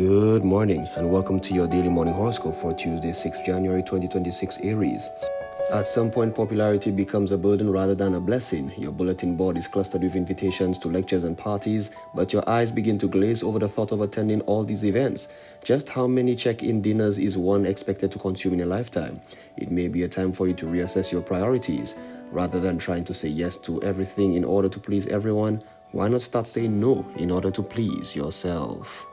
Good morning and welcome to your daily morning horoscope for Tuesday, 6th January 2026 Aries. At some point, popularity becomes a burden rather than a blessing. Your bulletin board is clustered with invitations to lectures and parties, but your eyes begin to glaze over the thought of attending all these events. Just how many check-in dinners is one expected to consume in a lifetime? It may be a time for you to reassess your priorities. Rather than trying to say yes to everything in order to please everyone, why not start saying no in order to please yourself?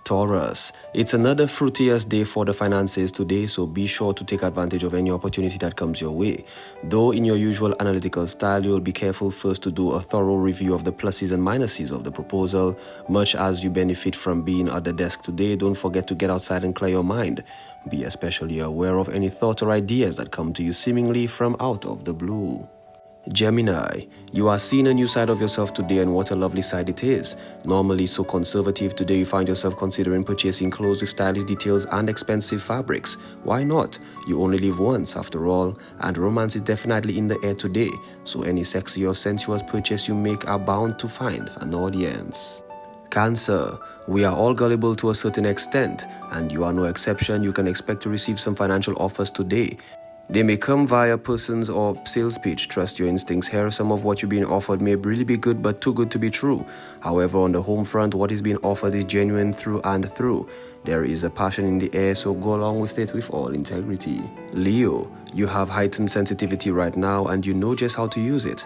Taurus, it's another fruitious day for the finances today, so be sure to take advantage of any opportunity that comes your way. Though in your usual analytical style, you'll be careful first to do a thorough review of the pluses and minuses of the proposal. Much as you benefit from being at the desk today, don't forget to get outside and clear your mind. Be especially aware of any thoughts or ideas that come to you seemingly from out of the blue. Gemini, you are seeing a new side of yourself today, and what a lovely side it is. Normally so conservative, today you find yourself considering purchasing clothes with stylish details and expensive fabrics. Why not? You only live once after all, and romance is definitely in the air today, so any sexy or sensuous purchase you make are bound to find an audience. Cancer, we are all gullible to a certain extent, and you are no exception. You can expect to receive some financial offers today. They may come via persons or sales pitch. Trust your instincts here. Some of what you're being offered may really be good, but too good to be true. However, on the home front, what is being offered is genuine through and through. There is a passion in the air, so go along with it with all integrity. Leo, you have heightened sensitivity right now, and you know just how to use it.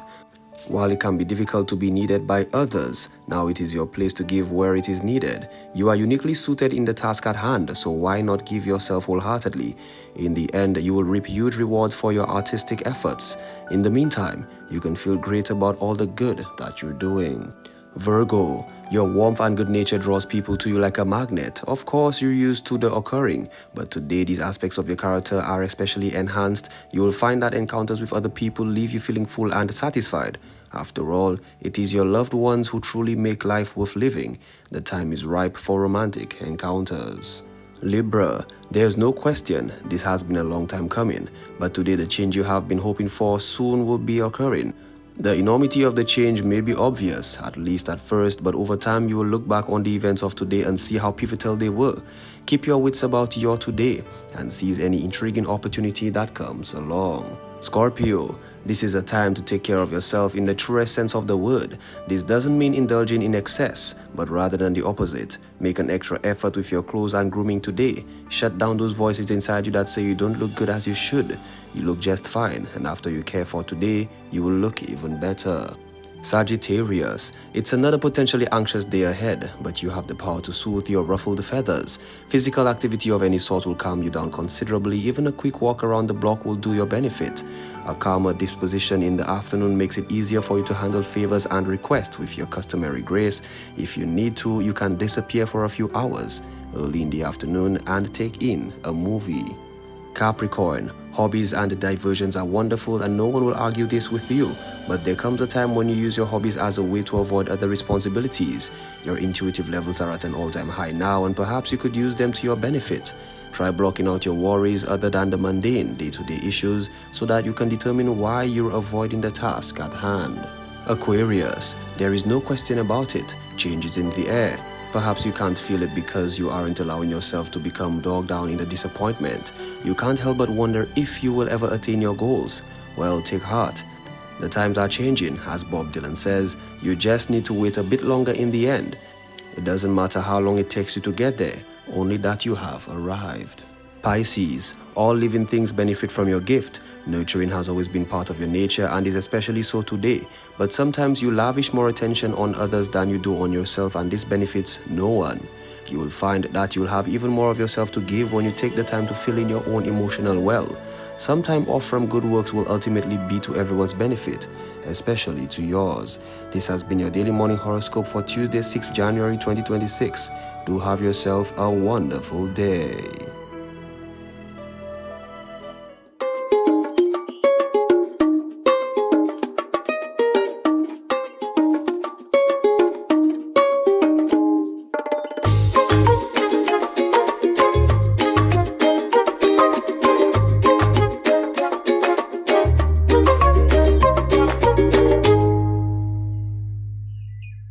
While it can be difficult to be needed by others, now it is your place to give where it is needed. You are uniquely suited in the task at hand, so why not give yourself wholeheartedly? In the end, you will reap huge rewards for your artistic efforts. In the meantime, you can feel great about all the good that you're doing. Virgo, your warmth and good nature draws people to you like a magnet. Of course, you're used to the occurring, but today these aspects of your character are especially enhanced. You will find that encounters with other people leave you feeling full and satisfied. After all, it is your loved ones who truly make life worth living. The time is ripe for romantic encounters. Libra, there's no question this has been a long time coming, but today the change you have been hoping for soon will be occurring. The enormity of the change may be obvious, at least at first, but over time you will look back on the events of today and see how pivotal they were. Keep your wits about your today and seize any intriguing opportunity that comes along. Scorpio, this is a time to take care of yourself in the truest sense of the word. This doesn't mean indulging in excess, but rather than the opposite. Make an extra effort with your clothes and grooming today. Shut down those voices inside you that say you don't look good as you should. You look just fine, and after you care for today, you will look even better. Sagittarius, it's another potentially anxious day ahead, but you have the power to soothe your ruffled feathers. Physical activity of any sort will calm you down considerably. Even a quick walk around the block will do your benefit. A calmer disposition in the afternoon makes it easier for you to handle favors and requests with your customary grace. If you need to, you can disappear for a few hours early in the afternoon and take in a movie. Capricorn, hobbies and diversions are wonderful and no one will argue this with you, but there comes a time when you use your hobbies as a way to avoid other responsibilities. Your intuitive levels are at an all-time high now, and perhaps you could use them to your benefit. Try blocking out your worries other than the mundane day-to-day issues so that you can determine why you're avoiding the task at hand. Aquarius, there is no question about it. Change is in the air. Perhaps you can't feel it because you aren't allowing yourself to become bogged down in the disappointment. You can't help but wonder if you will ever attain your goals. Well, take heart. The times are changing, as Bob Dylan says. You just need to wait a bit longer in the end. It doesn't matter how long it takes you to get there, only that you have arrived. Pisces, all living things benefit from your gift. Nurturing has always been part of your nature and is especially so today. But sometimes you lavish more attention on others than you do on yourself, and this benefits no one. You will find that you'll have even more of yourself to give when you take the time to fill in your own emotional well. Some time off from good works will ultimately be to everyone's benefit, especially to yours. This has been your daily morning horoscope for Tuesday, 6th January 2026. Do have yourself a wonderful day.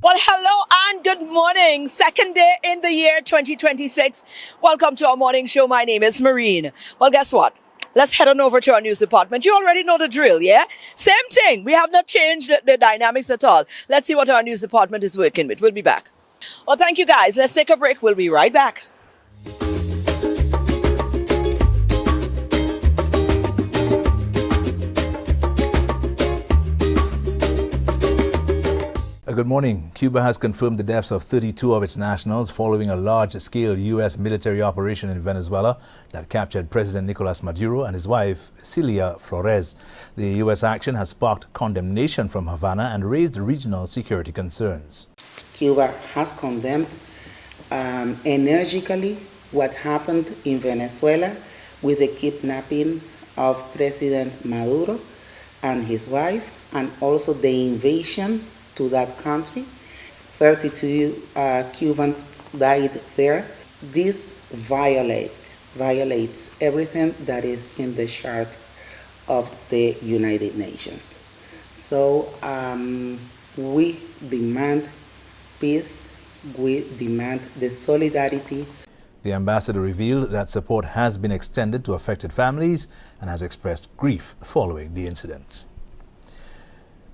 Well, hello and good morning. Second day in the year 2026. Welcome to our morning show. My name is Marine. Well, guess what? Let's head on over to our news department. You already know the drill, yeah? Same thing. We have not changed the dynamics at all. Let's see what our news department is working with. We'll be back. Well, thank you guys. Let's take a break. We'll be right back. Good morning. Cuba has confirmed the deaths of 32 of its nationals following a large-scale U.S. military operation in Venezuela that captured President Nicolas Maduro and his wife, Celia Flores. The U.S. action has sparked condemnation from Havana and raised regional security concerns. Cuba has condemned energetically what happened in Venezuela with the kidnapping of President Maduro and his wife, and also the invasion to that country. 32 Cubans died there. This violates everything that is in the chart of the United Nations. So we demand peace, we demand the solidarity. The ambassador revealed that support has been extended to affected families and has expressed grief following the incident.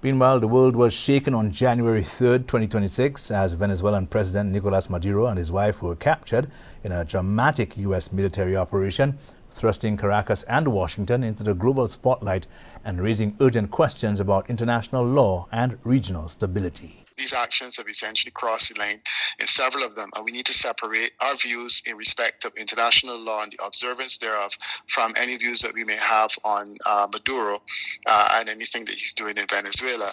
Meanwhile, the world was shaken on January 3rd, 2026, as Venezuelan President Nicolas Maduro and his wife were captured in a dramatic U.S. military operation, thrusting Caracas and Washington into the global spotlight and raising urgent questions about international law and regional stability. These actions have essentially crossed the line in several of them, and we need to separate our views in respect of international law and the observance thereof from any views that we may have on Maduro and anything that he's doing in Venezuela.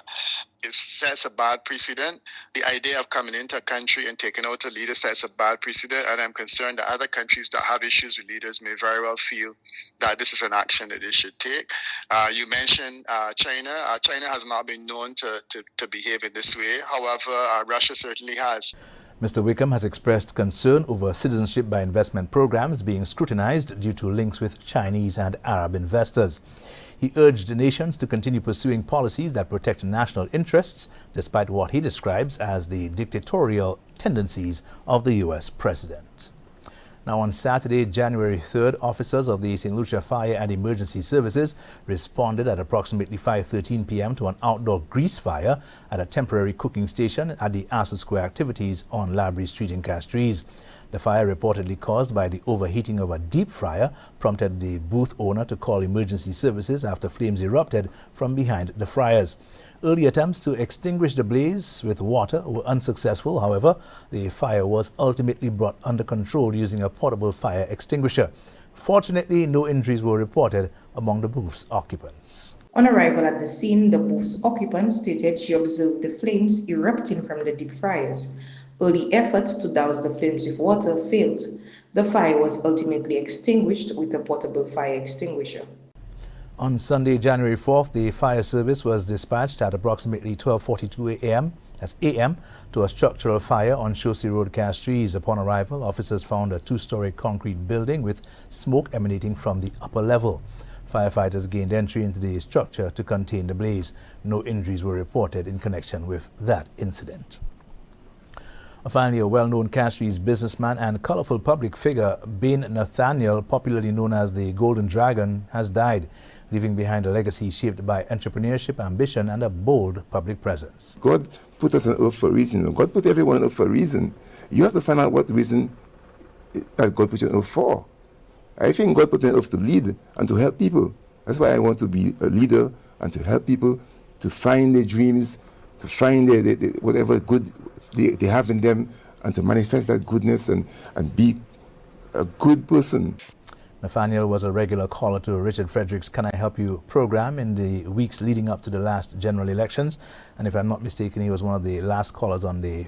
It sets a bad precedent. The idea of coming into a country and taking out a leader sets a bad precedent, and I'm concerned that other countries that have issues with leaders may very well feel that this is an action that they should take. You mentioned China. China has not been known to behave in this way. However, Russia certainly has. Mr. Wickham has expressed concern over citizenship by investment programs being scrutinized due to links with Chinese and Arab investors. He urged nations to continue pursuing policies that protect national interests, despite what he describes as the dictatorial tendencies of the U.S. president. Now, on Saturday, January 3rd, officers of the St Lucia Fire and Emergency Services responded at approximately 5:13 p.m. to an outdoor grease fire at a temporary cooking station at the Asu Square activities on Labrie Street in Castries. The fire, reportedly caused by the overheating of a deep fryer, prompted the booth owner to call emergency services after flames erupted from behind the fryers. Early attempts to extinguish the blaze with water were unsuccessful. However, the fire was ultimately brought under control using a portable fire extinguisher. Fortunately, no injuries were reported among the booth's occupants. On arrival at the scene, the booth's occupant stated she observed the flames erupting from the deep fryers. Early efforts to douse the flames with water failed. The fire was ultimately extinguished with a portable fire extinguisher. On Sunday, January 4th, the fire service was dispatched at approximately 12:42 a.m. to a structural fire on Chaussee Road, Castries. Upon arrival, officers found a two-story concrete building with smoke emanating from the upper level. Firefighters gained entry into the structure to contain the blaze. No injuries were reported in connection with that incident. Finally, a well-known Castries businessman and colorful public figure, Bain Nathaniel, popularly known as the Golden Dragon, has died, leaving behind a legacy shaped by entrepreneurship, ambition, and a bold public presence. God put us on earth for a reason. God put everyone on earth for a reason. You have to find out what reason that God put you on earth for. I think God put me on earth to lead and to help people. That's why I want to be a leader and to help people to find their dreams, to find whatever good they have in them, and to manifest that goodness and be a good person. Nathaniel was a regular caller to Richard Frederick's Can I Help You program in the weeks leading up to the last general elections. And if I'm not mistaken, he was one of the last callers on the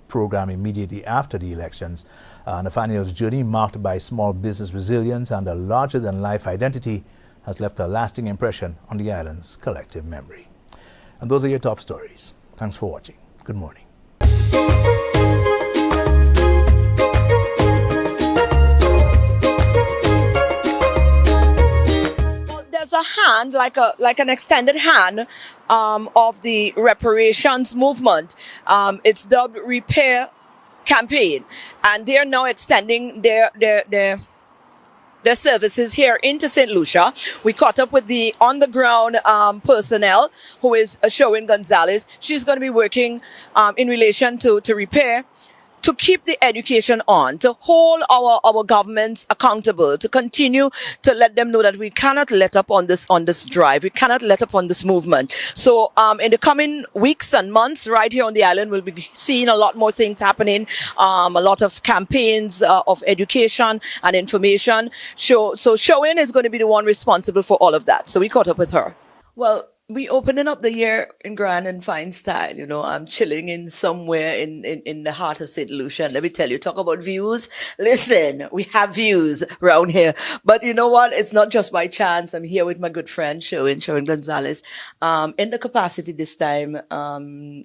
program immediately after the elections. Nathaniel's journey, marked by small business resilience and a larger-than-life identity, has left a lasting impression on the island's collective memory. And those are your top stories. Thanks for watching. Good morning. There's a hand, like an extended hand, of the reparations movement. It's dubbed Repair campaign, and they are now extending their services here into St. Lucia. We caught up with the on-the-ground personnel, who is Sherwin Gonzalez. She's going to be working in relation to repair, to keep the education on, to hold our governments accountable, to continue to let them know that we cannot let up on this drive. We cannot let up on this movement. So in the coming weeks and months, right here on the island, we'll be seeing a lot more things happening, a lot of campaigns of education and information. So Sherwin is going to be the one responsible for all of that. So we caught up with her. Well, we opening up the year in grand and fine style. You know, I'm chilling in somewhere in the heart of St. Lucia. And let me tell you, talk about views. Listen, we have views around here. But you know what? It's not just by chance. I'm here with my good friend, Sherwin Gonzalez, in the capacity this time,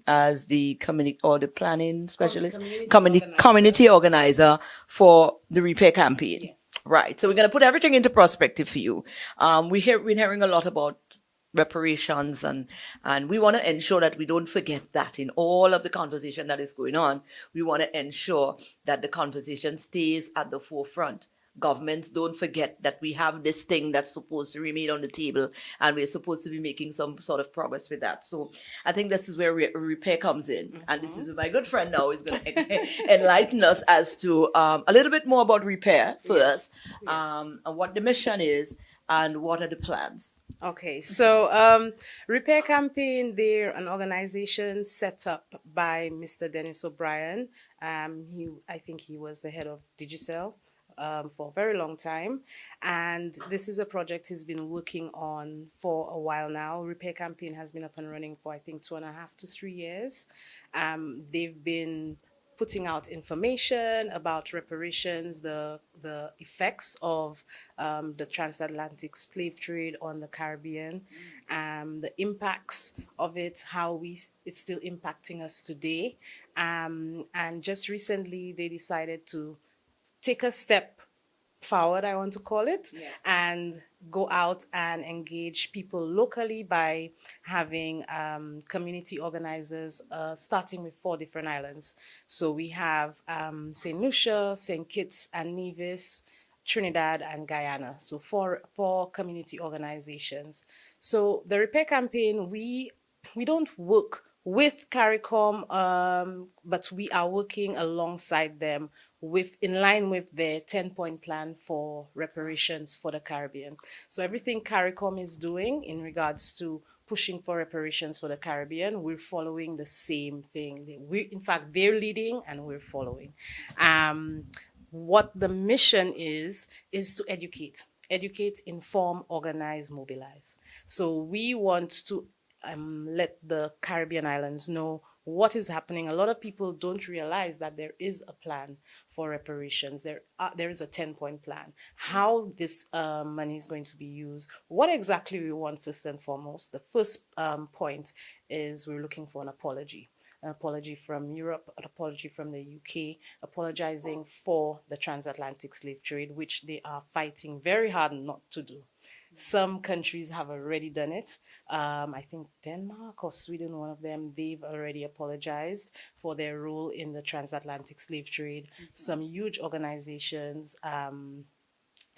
as the community or the planning specialist, community organizer for the repair campaign. Yes. Right. So we're going to put everything into perspective for you. We're hearing a lot about reparations, and we want to ensure that we don't forget that in all of the conversation that is going on. We want to ensure that the conversation stays at the forefront. Governments don't forget that we have this thing that's supposed to remain on the table, and we're supposed to be making some sort of progress with that. So I think this is where repair comes in. Mm-hmm. And this is where my good friend now is going to enlighten us as to a little bit more about repair first, yes. And what the mission is and what are the plans. Okay, so Repair Campaign, they're an organization set up by Mr. Dennis O'Brien. I think he was the head of Digicel for a very long time. And this is a project he's been working on for a while now. Repair Campaign has been up and running for, I think, 2.5 to 3 years. They've been putting out information about reparations, the effects of the transatlantic slave trade on the Caribbean, the impacts of it, how it's still impacting us today. And just recently, they decided to take a step forward, I want to call it, and go out and engage people locally by having community organizers, starting with 4 different islands. So we have St. Lucia, St. Kitts and Nevis, Trinidad and Guyana. So four community organizations. So the Repair Campaign, we don't work with CARICOM, but we are working alongside them in line with their 10-point plan for reparations for the Caribbean. So everything CARICOM is doing in regards to pushing for reparations for the Caribbean, we're following the same thing. In fact, they're leading and we're following. What the mission is to educate, inform, organize, mobilize. So we want to let the Caribbean islands know what is happening. A lot of people don't realize that there is a plan for reparations. There is a 10-point plan. How this money is going to be used, what exactly we want first and foremost. The first point is we're looking for an apology from Europe, an apology from the UK, apologizing for the transatlantic slave trade, which they are fighting very hard not to do. Some countries have already done it. I think Denmark or Sweden, one of them, they've already apologized for their role in the transatlantic slave trade. Mm-hmm. Some huge organizations, I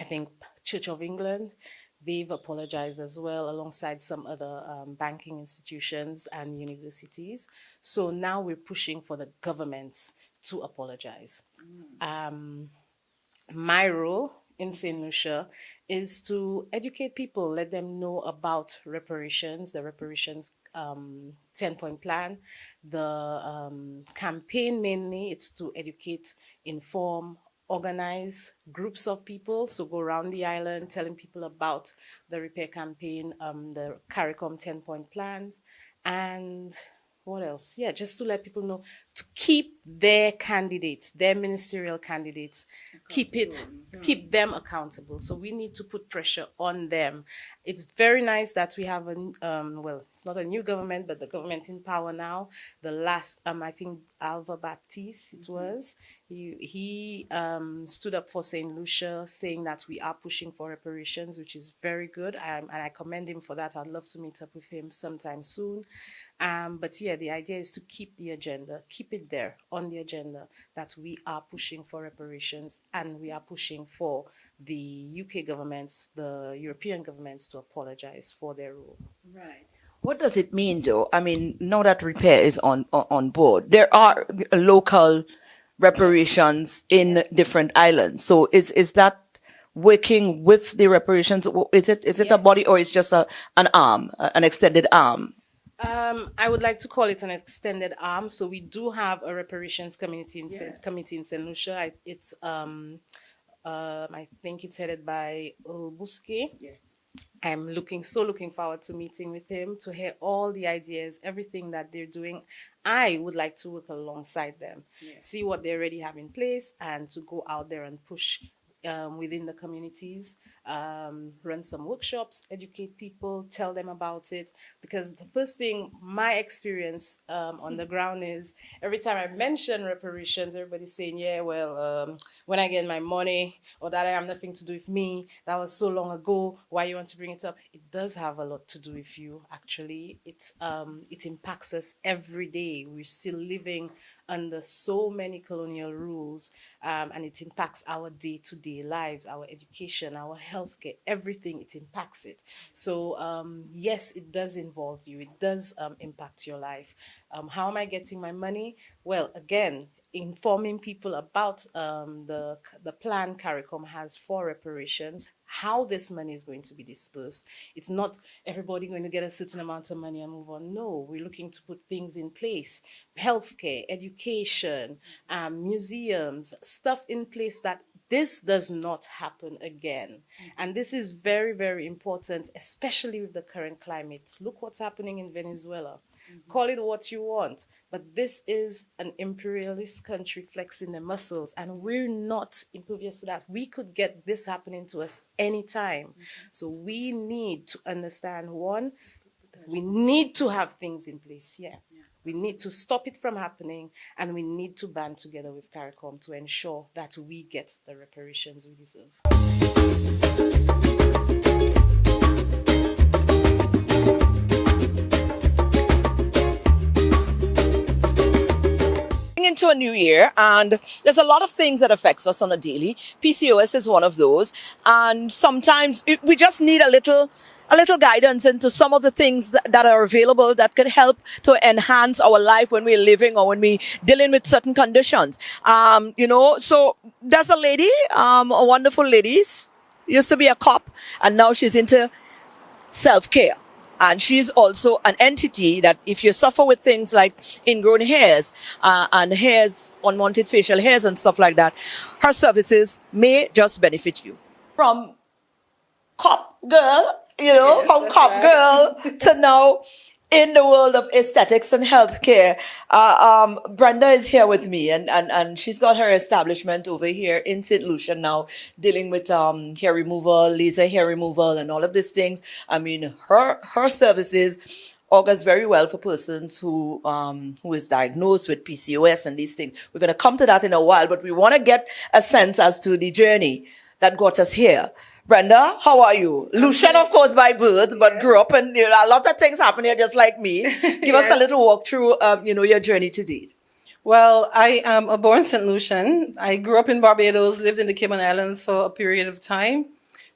think Church of England, they've apologized as well, alongside some other banking institutions and universities. So now we're pushing for the governments to apologize. Mm. My role in St. Lucia is to educate people, let them know about reparations, the reparations 10-point plan. The campaign mainly, it's to educate, inform, organize groups of people. So go around the island telling people about the repair campaign, the CARICOM 10-point plans, and what else? Yeah, just to let people know to keep their candidates, their ministerial candidates, keep them accountable. So we need to put pressure on them. It's very nice that we have it's not a new government, but the government in power now. The last, I think Alva Baptiste, it was. He stood up for St Lucia, saying that we are pushing for reparations, which is very good, and I commend him for that. I'd love to meet up with him sometime soon. But yeah, the idea is to keep the agenda, keep it there on the agenda, that we are pushing for reparations and we are pushing for the UK governments, the European governments to apologize for their rule. Right. What does it mean, though? I mean, now that repair is on board, there are local reparations in different islands. So is that working with the reparations? Is it a body, or is just an arm, an extended arm? I would like to call it an extended arm. So we do have a reparations committee in St Lucia. I think it's headed by Ulbuski. Yes. I'm looking forward to meeting with him to hear all the ideas, everything that they're doing. I would like to work alongside them, see what they already have in place, and to go out there and push within the communities, run some workshops, educate people, tell them about it. Because the first thing, my experience on the ground is, every time I mention reparations, everybody's saying, yeah, well, when I get my money, or that I have nothing to do with me, that was so long ago, why you want to bring it up? It does have a lot to do with you, actually. It impacts us every day. We're still living under so many colonial rules, and it impacts our day-to-day lives, our education, our healthcare, everything. It impacts it. So yes, it does involve you. It does impact your life. How am I getting my money? Well, again, informing people about the plan CARICOM has for reparations, how this money is going to be dispersed. It's not everybody going to get a certain amount of money and move on. No, we're looking to put things in place, healthcare, education, museums, stuff in place that this does not happen again. And this is very, very important, especially with the current climate. Look what's happening in Venezuela. Call it what you want, but this is an imperialist country flexing their muscles, and we're not impervious to that. We could get this happening to us anytime. So we need to understand, one, we need to have things in place. We need to stop it from happening, and we need to band together with CARICOM to ensure that we get the reparations we deserve. Into a new year, and there's a lot of things that affects us on a daily. PCOS is one of those, and sometimes we just need a little guidance into some of the things that are available that could help to enhance our life when we're living or when we're dealing with certain conditions. So there's a lady, a wonderful lady, used to be a cop, and now she's into self-care. And she's also an entity that if you suffer with things like ingrown hairs and hairs, unwanted facial hairs and stuff like that, her services may just benefit you. From cop girl, from cop girl to now in the world of aesthetics and healthcare. Brenda is here with me, and she's got her establishment over here in St Lucia now, dealing with hair removal, laser hair removal, and all of these things. I mean, her services augurs very well for persons who is diagnosed with PCOS and these things. We're going to come to that in a while, but we want to get a sense as to the journey that got us here. Brenda, how are you? Lucian, of course, by birth, but grew up, and a lot of things happen here just like me. Give us a little walk through, your journey to date. Well, I am a born St Lucian. I grew up in Barbados, lived in the Cayman Islands for a period of time.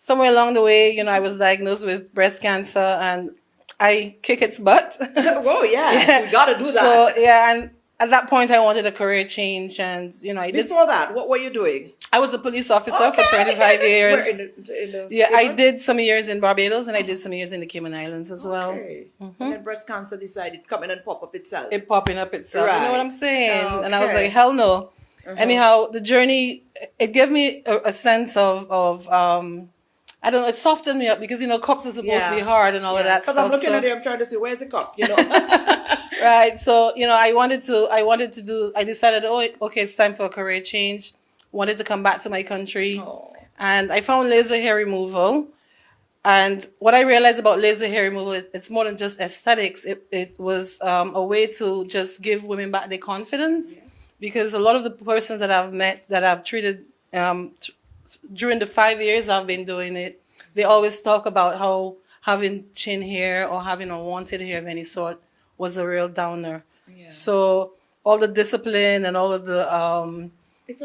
Somewhere along the way, I was diagnosed with breast cancer, and I kick its butt. Oh, yeah. You got to do that. So, and at that point, I wanted a career change, and, I did... Before that, what were you doing? I was a police officer for 25 years. I did some years in Barbados, and I did some years in the Cayman Islands as well. And then breast cancer decided to come in and pop up itself. It popping up itself. Right. You know what I'm saying? And I was like, hell no. Anyhow, the journey, it gave me a sense of I don't know, it softened me up because, cops are supposed to be hard and all of that stuff. Because I'm looking at you, I'm trying to say, where's the cop? Right. So, I decided, okay, it's time for a career change. Wanted to come back to my country. And I found laser hair removal. And what I realized about laser hair removal, it's more than just aesthetics. It was a way to just give women back their confidence. because a lot of the persons that I've met that I've treated during the 5 years I've been doing it, they always talk about how having chin hair or having unwanted hair of any sort was a real downer. Yeah. So all the discipline and all of the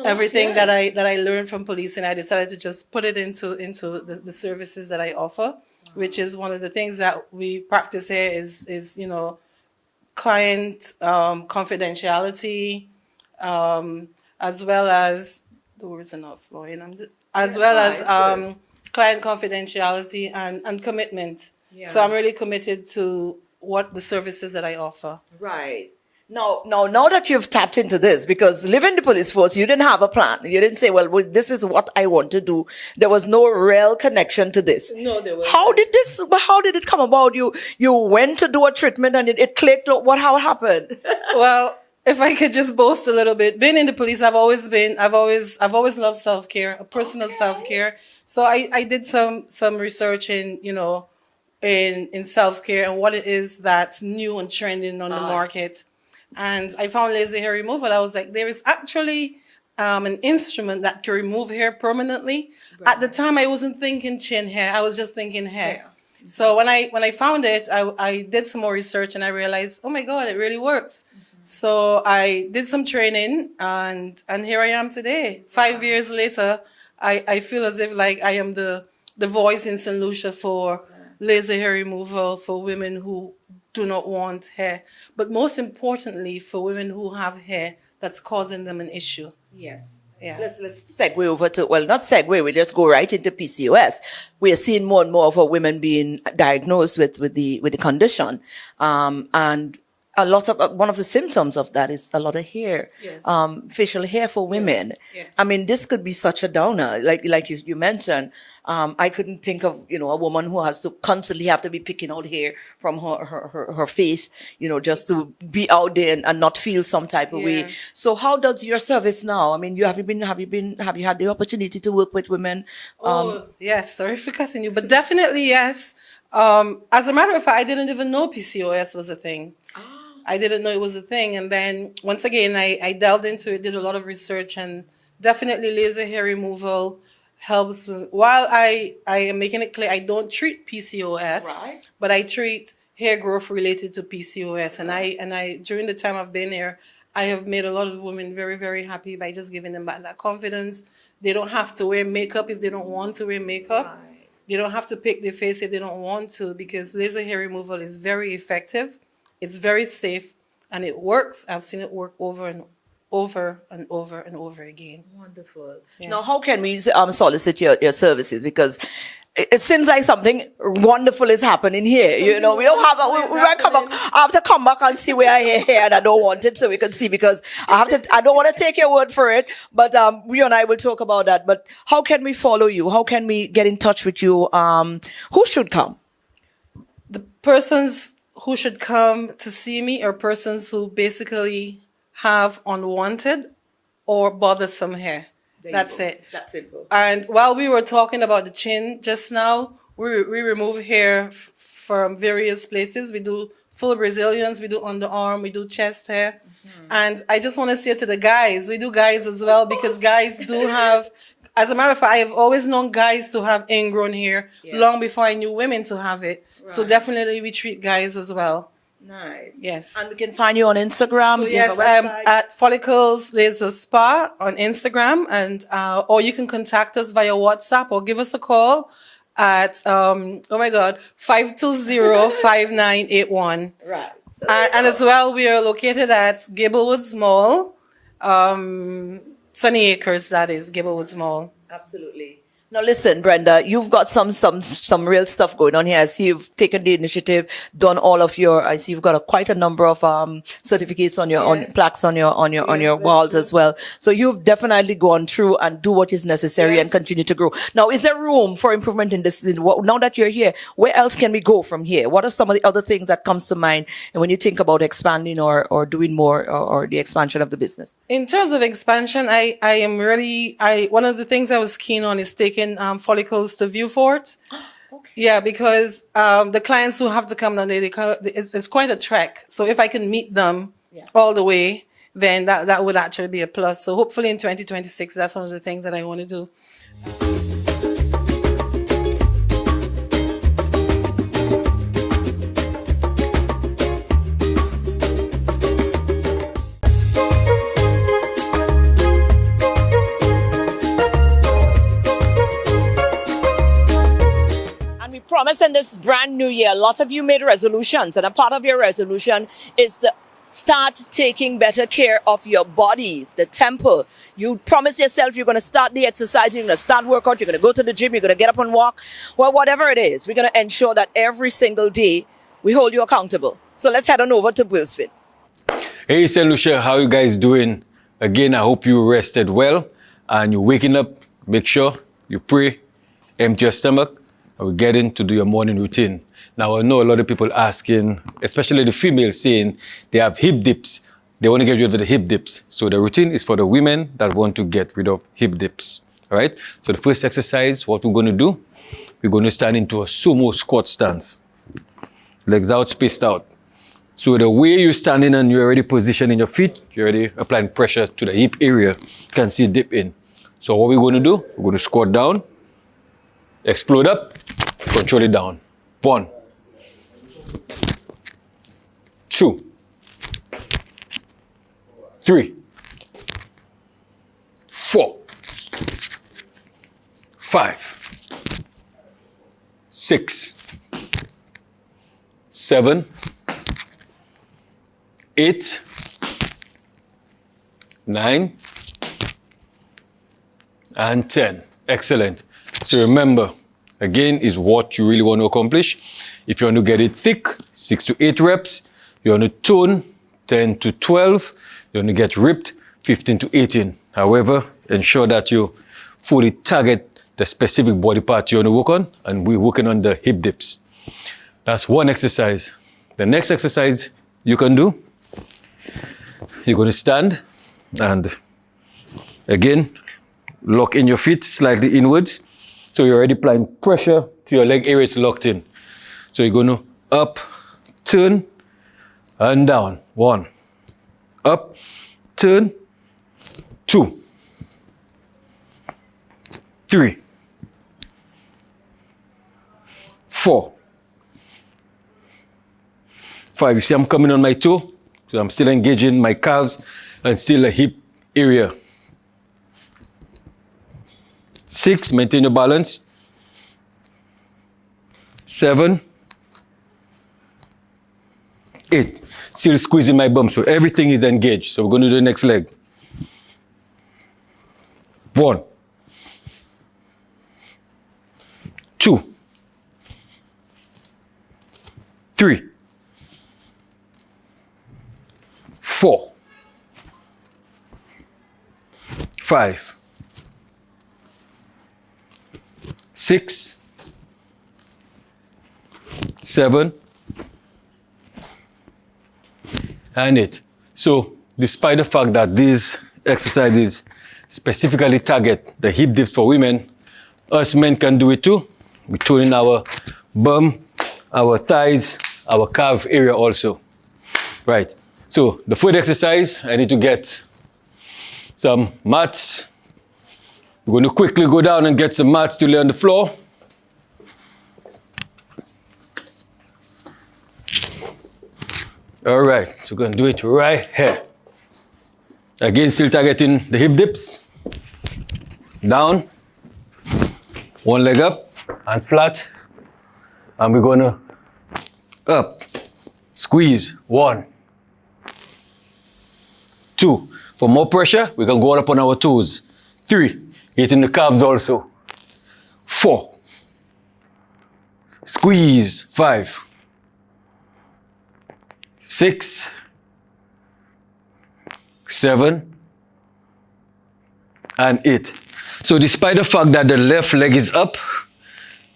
everything that I learned from policing, I decided to just put it into the services that I offer, which is one of the things that we practice here is client confidentiality, as well as the words are not flowing. As well as client confidentiality and commitment. Yeah. So I'm really committed to what the services that I offer. Right. Now that you've tapped into this, because living the police force, you didn't have a plan. You didn't say, well, this is what I want to do. There was no real connection to this. No, there was. How did it come about? You went to do a treatment and it clicked. How it happened? Well, if I could just boast a little bit, being in the police, I've always loved self-care, personal self-care. So I did some research in self-care and what it is that's new and trending on the market. And I found laser hair removal. I was like, there is actually an instrument that can remove hair permanently. Right. At the time, I wasn't thinking chin hair. I was just thinking hair. Yeah. So when I found it, I did some more research and I realized, oh my God, it really works. Mm-hmm. So I did some training and here I am today. 5 years later, I feel as if like I am the voice in St Lucia for laser hair removal for women who do not want hair, but most importantly for women who have hair that's causing them an issue. Yes. Yeah. Let's segue over to, well, not segue, we just go right into PCOS. We are seeing more and more of our women being diagnosed with the condition. And a lot of, one of the symptoms of that is a lot of hair, yes. Facial hair for women. Yes. Yes. I mean, this could be such a downer, like you mentioned. I couldn't think of, a woman who has to constantly have to be picking out hair from her face, just to be out there and not feel some type of way. So how does your service now? I mean, have you had the opportunity to work with women? Yes, sorry for cutting you, but definitely yes. As a matter of fact, I didn't even know PCOS was a thing. I didn't know it was a thing. And then once again, I delved into it, did a lot of research, and definitely laser hair removal helps. While I am making it clear, I don't treat PCOS, right, but I treat hair growth related to PCOS. And I during the time I've been here, I have made a lot of women very, very happy by just giving them back that confidence. They don't have to wear makeup if they don't want to wear makeup. Right. They don't have to pick their face if they don't want to, because laser hair removal is very effective. It's very safe and it works. I've seen it work over and over and over and over again. Wonderful. Yes. Now, how can we solicit your services? Because it seems like something wonderful is happening here. We don't have to come back and see where I hear and I don't want it so we can see, because I don't want to take your word for it, but we and I will talk about that. But how can we follow you? How can we get in touch with you? Who should come? The persons who should come to see me are persons who basically have unwanted or bothersome hair. That's it. It's that simple. And while we were talking about the chin just now, we remove hair from various places. We do full Brazilians, we do underarm, we do chest hair. Mm-hmm. And I just want to say to the guys, we do guys as well, because guys do have, as a matter of fact, I have always known guys to have ingrown hair long before I knew women to have it. Right. So definitely we treat guys as well. Nice. Yes. And we can find you on Instagram. So yes, at Follicles Laser Spa on Instagram, and or you can contact us via WhatsApp or give us a call at 520-5981. Right. So and as well, we are located at Gablewoods Mall, Sunny Acres. That is Gablewoods Mall. Absolutely. Now listen, Brenda, you've got some real stuff going on here. I see you've taken the initiative, done all of I see you've got quite a number of certificates on your on plaques on your walls as well. So you've definitely gone through and do what is necessary and continue to grow. Now, is there room for improvement in this? Now that you're here, where else can we go from here? What are some of the other things that comes to mind and when you think about expanding or doing more or the expansion of the business? In terms of expansion, I am really one of the things I was keen on is taking follicles to Viewfort. Okay. Yeah, because the clients who have to come down there, it's quite a trek. So if I can meet them all the way, then that would actually be a plus. So hopefully in 2026, that's one of the things that I want to do. Promise in this brand new year, a lot of you made resolutions, and a part of your resolution is to start taking better care of your bodies, the temple. You promise yourself you're going to start the exercise, you're going to start workout, you're going to go to the gym, you're going to get up and walk. Well, whatever it is, we're going to ensure that every single day we hold you accountable. So let's head on over to BweelzFit. Hey, St Lucia, how you guys doing? Again, I hope you rested well and you're waking up. Make sure you pray, empty your stomach, and we get in to do your morning routine. Now, I know a lot of people asking, especially the females, saying they have hip dips. They want to get rid of the hip dips. So the routine is for the women that want to get rid of hip dips. All right? So the first exercise, what we're going to do, we're going to stand into a sumo squat stance. Legs out, spaced out. So the way you're standing and you're already positioning your feet, you're already applying pressure to the hip area. You can see dip in. So what we're going to do, we're going to squat down, explode up, control it down. 1, 2, 3, 4, 5, 6, 7, 8, 9, and 10. Excellent. So remember, again, is what you really want to accomplish. If you want to get it thick, 6 to 8 reps. You want to tone, 10 to 12. You want to get ripped, 15 to 18. However, ensure that you fully target the specific body part you want to work on, and we're working on the hip dips. That's one exercise. The next exercise you can do, you're going to stand and again, lock in your feet slightly inwards. So you're already applying pressure to your leg areas locked in. So you're going to up, turn, and down. 1. Up, turn, 2, 3, 4, 5. You see I'm coming on my toe. So I'm still engaging my calves and still a hip area. 6, maintain your balance. 7, 8. Still squeezing my bum, so everything is engaged. So we're going to do the next leg. 1, 2, 3, 4, 5, 6, 7, and 8. So despite the fact that these exercises specifically target the hip dips for women, us men can do it too. We're tuning our bum, our thighs, our calf area also. Right. So the foot exercise, I need to get some mats. We're going to quickly go down and get some mats to lay on the floor. All right, so we're going to do it right here. Again, still targeting the hip dips. Down. One leg up and flat. And we're going to up. Squeeze. 1, 2. For more pressure, we can go up on our toes. 3. Hitting the calves also. 4. Squeeze. 5. 6, 7, and 8. So despite the fact that the left leg is up,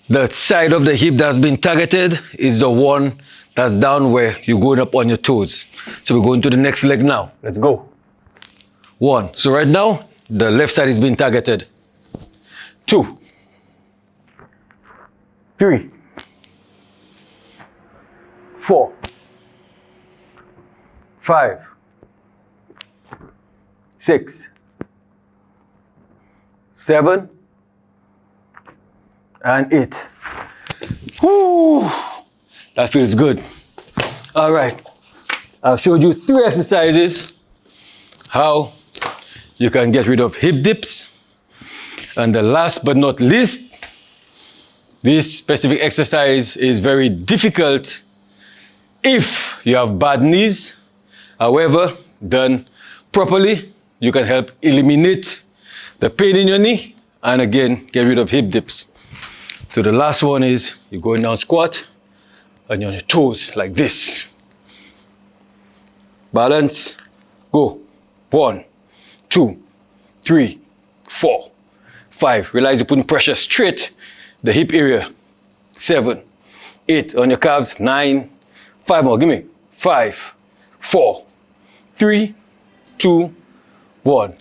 the side of the hip that's been targeted is the one that's down where you're going up on your toes. So we're going to the next leg now. Let's go. 1. So right now, the left side is being targeted. 2, 3, 4, 5, 6, 7, and 8. Whoo! That feels good. All right. I've showed you 3 exercises how you can get rid of hip dips. And the last but not least, this specific exercise is very difficult if you have bad knees. However, done properly, you can help eliminate the pain in your knee and again, get rid of hip dips. So the last one is you're going down squat and you're on your toes like this. Balance, go. 1, 2, 3, 4, 5. Realize you're putting pressure straight the hip area. 7, 8 on your calves. 9, 5 more. Give me 5, 4, 3, 2, 1.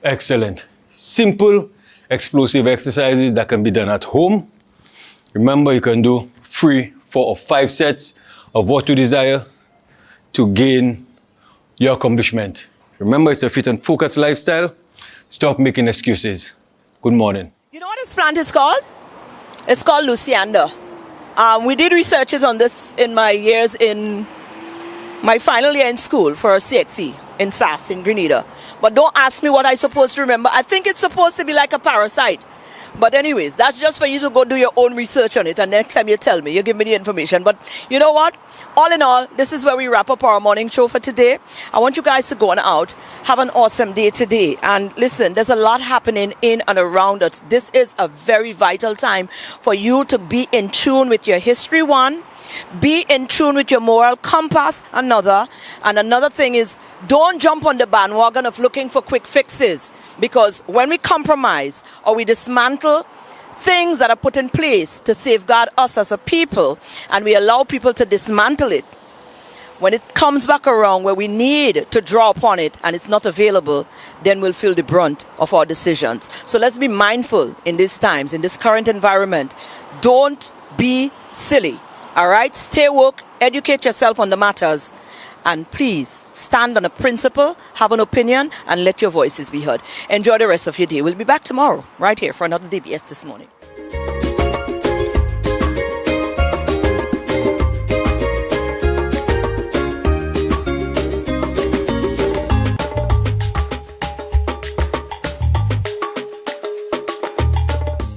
Excellent. Simple, explosive exercises that can be done at home. Remember, you can do 3, 4, or 5 sets of what you desire to gain your accomplishment. Remember, it's a fit and focused lifestyle. Stop making excuses. Good morning. You know what this plant is called? It's called Lucianda. We did researches on this in my years in my final year in school for CXC in SAS in Grenada. But don't ask me what I'm supposed to remember. I think it's supposed to be like a parasite. But anyways, that's just for you to go do your own research on it. And next time you tell me, you give me the information. But you know what? All in all, this is where we wrap up our morning show for today. I want you guys to go on out, have an awesome day today. And listen, there's a lot happening in and around us. This is a very vital time for you to be in tune with your history, one. Be in tune with your moral compass, another. And another thing is, don't jump on the bandwagon of looking for quick fixes. Because when we compromise or we dismantle things that are put in place to safeguard us as a people, and we allow people to dismantle it, when it comes back around where we need to draw upon it and it's not available, then we'll feel the brunt of our decisions. So let's be mindful in these times, in this current environment. Don't be silly. All right? Stay woke, educate yourself on the matters, and please stand on a principle, have an opinion, and let your voices be heard. Enjoy the rest of your day. We'll be back tomorrow, right here, for another DBS This Morning.